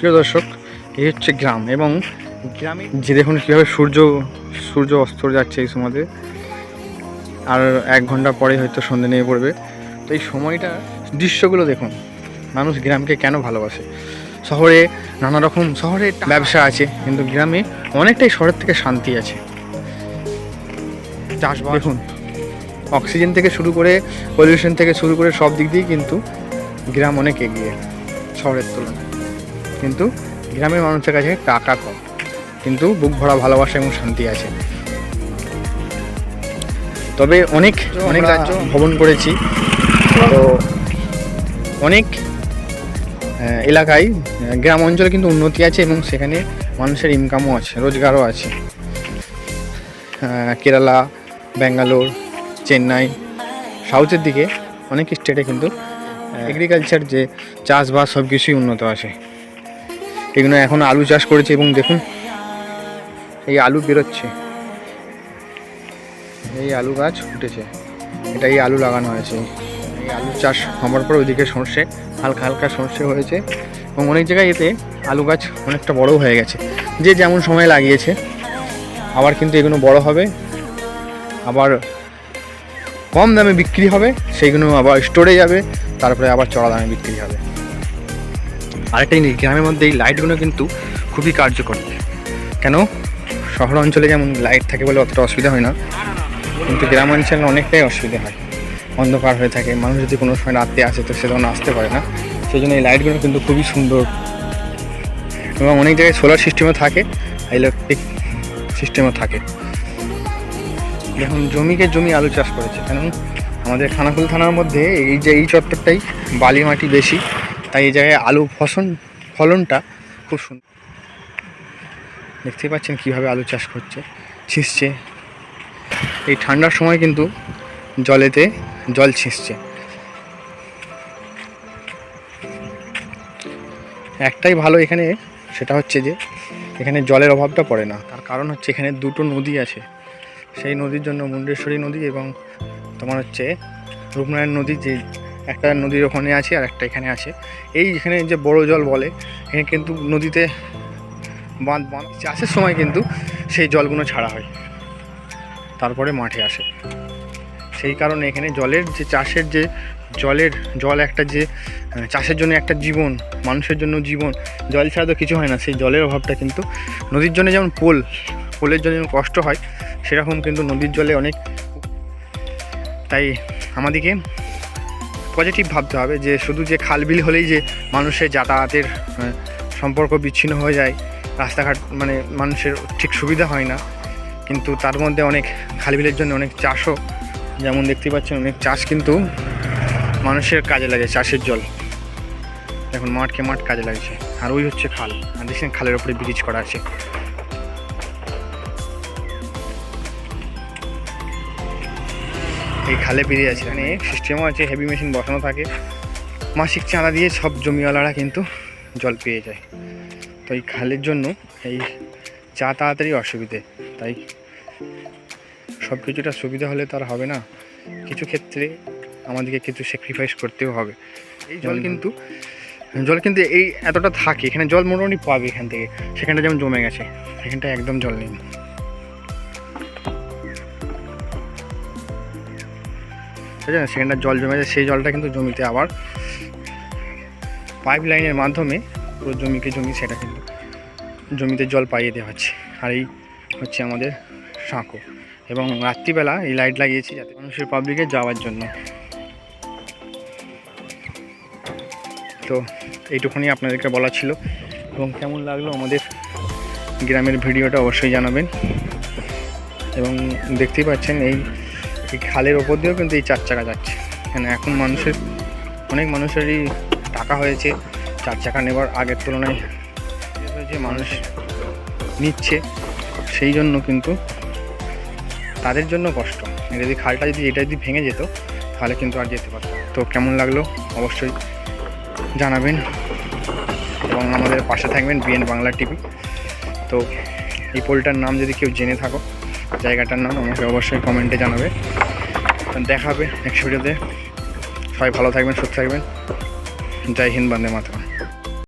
প্রিয় দর্শক, এই হচ্ছে গ্রাম এবং গ্রামে যে দেখুন কীভাবে সূর্য অস্ত যাচ্ছে এই সময়তে। আর 1 ঘন্টা পরে হয়তো সন্ধে নেমে পড়বে। তো এই সময়টা দৃশ্যগুলো দেখুন, মানুষ গ্রামকে কেন ভালোবাসে। শহরে নানা রকম শহরে ব্যবসা আছে, কিন্তু গ্রামে অনেকটাই শহরের থেকে শান্তি আছে। চাষবাস দেখুন, অক্সিজেন থেকে শুরু করে পলিউশন থেকে শুরু করে সব দিক দিয়েই কিন্তু গ্রাম অনেক এগিয়ে শহরের তুলনায়। কিন্তু গ্রামের মানুষের কাছে টাকা কম, কিন্তু বুক ভরা ভালোবাসা এবং শান্তি আছে। তবে অনেক রাজ্য ভ্রমণ করেছি, তো অনেক এলাকায় গ্রাম অঞ্চলে কিন্তু উন্নতি আছে এবং সেখানে মানুষের ইনকামও আছে, রোজগারও আছে। কেরালা, ব্যাঙ্গালোর, চেন্নাই, সাউথের দিকে অনেক স্টেটে কিন্তু এগ্রিকালচার যে চাষবাস সব কিছুই উন্নত আছে। এগুলো এখন আলু চাষ করেছে এবং দেখুন এই আলু বেরোচ্ছে, এই আলু গাছ উঠেছে, এটা এই আলু লাগানো হয়েছে। এই আলু চাষ হওয়ার পর ওইদিকে সর্ষে, হালকা হালকা সর্ষে হয়েছে এবং অনেক জায়গায় এতে আলু গাছ অনেকটা বড়ও হয়ে গেছে। যে যেমন সময় লাগিয়েছে, আবার কিন্তু এগুলো বড় হবে, আবার কম দামে বিক্রি হবে, সেইগুলো আবার স্টোরে যাবে, তারপরে আবার চড়া দামে বিক্রি হবে। আরেকটা জিনিস, গ্রামের মধ্যে এই লাইটগুলো কিন্তু খুবই কার্যকর। কেন, শহর অঞ্চলে যেমন লাইট থাকে বলে অতটা অসুবিধা হয় না, কিন্তু গ্রাম অঞ্চলে অনেকটাই অসুবিধা হয়, অন্ধকার হয়ে থাকে। মানুষ যদি কোনো সময় রাতে আসে তো সে তখন আসতে পারে না, সেই জন্য এই লাইটগুলো কিন্তু খুবই সুন্দর। এবং অনেক জায়গায় সোলার সিস্টেমও থাকে, ইলেকট্রিক সিস্টেমও থাকে। দেখুন জমিকে জমি আলু চাষ করেছে, কারণ আমাদের খানাকুল থানার মধ্যে এই চত্বরটাই বালি মাটি বেশি, তাই এই জায়গায় আলু ফলনটা খুব সুন্দর। দেখতে পাচ্ছেন কীভাবে আলু চাষ করছে, ছিঁচছে। এই ঠান্ডার সময় কিন্তু জলেতে জল ছিঁচছে। একটাই ভালো এখানে, সেটা হচ্ছে যে এখানে জলের অভাবটা পড়ে না। তার কারণ হচ্ছে এখানে 2টো নদী আছে। সেই নদীর জন্য মুন্ডেশ্বরী নদী এবং তোমার হচ্ছে রূপনারায়ণ নদী, যে একটা নদীর ওখানে আছে আর একটা এখানে আছে। এখানে যে বড় জল বলে, এখানে কিন্তু নদীতে বাঁধ চাষের সময় কিন্তু সেই জলগুলো ছাড়া হয়, তারপরে মাঠে আসে। সেই কারণে এখানে জলের যে চাষের যে জল একটা যে চাষের জন্য একটা জীবন, মানুষের জন্য জীবন, জল ছাড়া তো কিছু হয় না। সেই জলের অভাবটা কিন্তু নদীর জন্য যেমন পোলের জন্য যেমন কষ্ট হয়, সেরকম কিন্তু নদীর জলে অনেক। তাই আমাদেরকে পজিটিভ ভাবতে হবে যে শুধু যে খাল বিল হলেই যে মানুষের যাতায়াতের সম্পর্ক বিচ্ছিন্ন হয়ে যায়, রাস্তাঘাট মানে মানুষের ঠিক সুবিধা হয় না। কিন্তু তার মধ্যে অনেক খাল বিলের জন্য অনেক চাষও, যেমন দেখতে পাচ্ছেন অনেক চাষ কিন্তু মানুষের কাজে লাগে। চাষের জল এখন মাঠকে মাঠ কাজে লাগছে। আর ওই হচ্ছে খাল, আর দেখছেন খালের ওপরে ব্রিজ করা আছে। এই খালে বেরিয়ে আছে, এখানে সিস্টেমও আছে, হেভি মেশিন বসানো থাকে। মাসিক চাঁদা দিয়ে সব জমিওয়ালারা কিন্তু জল পেয়ে যায়। তো এই খালের জন্য এই তাড়াতাড়ি অসুবিধে। তাই সব কিছুটা সুবিধা হলে তো আর হবে না, কিছু ক্ষেত্রে আমাদেরকে কিছু স্যাক্রিফাইস করতেও হবে। এই জল কিন্তু এই এতটা থাকে, এখানে জল মোটামুটি পাবে এখান থেকে। সেখানটা যেমন জমে গেছে, এখানটা একদম জল নেই। ঠিক আছে, সেখানটা জল জমে যায়, সেই জলটা কিন্তু জমিতে আবার পাইপ লাইনের মাধ্যমে পুরো জমি সেটা কিন্তু জমিতে জল পাইয়ে দেওয়া হচ্ছে। আর এই হচ্ছে আমাদের সাঁকো, এবং রাত্রিবেলা এই লাইট লাগিয়েছি যাতে মানুষের পাবলিকে যাওয়ার জন্য। তো এইটুকুনি আপনাদেরকে বলা ছিল। এবং কেমন লাগলো আমাদের গ্রামের ভিডিওটা অবশ্যই জানাবেন। এবং দেখতেই পাচ্ছেন এই খালের ওপর দিয়েও কিন্তু এই 4 চাকা যাচ্ছে। এখানে এখন অনেক মানুষেরই টাকা হয়েছে 4 চাকা নেবার, আগের তুলনায় যে মানুষ নিচ্ছে, সেই জন্য কিন্তু তাদের জন্য কষ্ট। যদি খালটা এটা যদি ভেঙে যেত তাহলে কিন্তু আর যেতে পারত। তো কেমন লাগলো অবশ্যই জানাবেন এবং আমাদের পাশে থাকবেন বিএন বাংলা টিভি। তো এই পোলটার নাম যদি কেউ জেনে থাকো, জায়গাটার নাম, আমাকে অবশ্যই কমেন্টে জানাবে। দেখা হবে নেক্সট ভিডিওতে। সবাই ভালো থাকবেন, সুস্থ থাকবেন। জয় হিন্দ, বন্দে মাতরম।